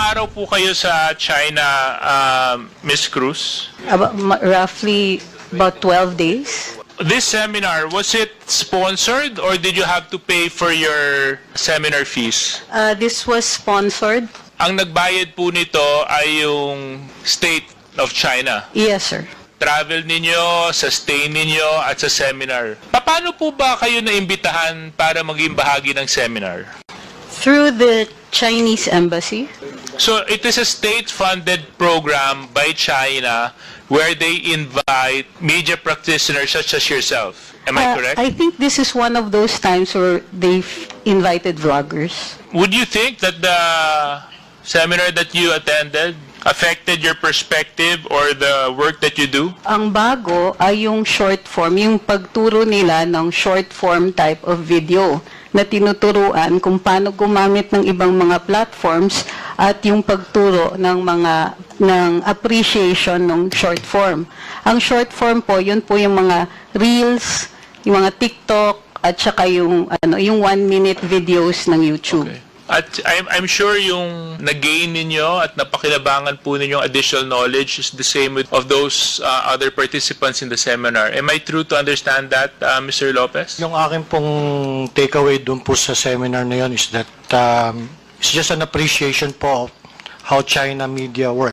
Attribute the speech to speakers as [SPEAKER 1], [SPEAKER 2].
[SPEAKER 1] araw po kayo sa China, Miss Cruz?
[SPEAKER 2] Roughly about 12 days.
[SPEAKER 1] This seminar, was it sponsored or did you have to pay for your seminar fees?
[SPEAKER 2] This was sponsored.
[SPEAKER 1] Ang nagbayad po nito ay yung State of China.
[SPEAKER 2] Yes, sir.
[SPEAKER 1] Travel ninyo, sa stay ninyo, at sa seminar. Paano po ba kayo naimbitahan para maging bahagi ng seminar?
[SPEAKER 2] Through the Chinese embassy.
[SPEAKER 1] So it is a state-funded program by China where they invite media practitioners such as yourself. Am I correct?
[SPEAKER 2] I think this is one of those times where they've invited vloggers.
[SPEAKER 1] Would you think that the seminar that you attended affected your perspective or the work that you do?
[SPEAKER 2] Ang bago ay yung short form, yung pagturo nila ng short form type of video na tinuturuan kung paano gumamit ng ibang mga platforms at yung pagturo ng appreciation ng short form. Ang short form po, yun po yung mga reels, yung mga TikTok at saka yung 1-minute videos ng YouTube.
[SPEAKER 1] Okay. At I'm sure yung nag-gain ninyo at napakinabangan po ninyong additional knowledge is the same with of those other participants in the seminar. Am I true to understand that, Mr. Lopez?
[SPEAKER 3] Yung akin pong takeaway dun po sa seminar na yun is that it's just an appreciation po of how China media works.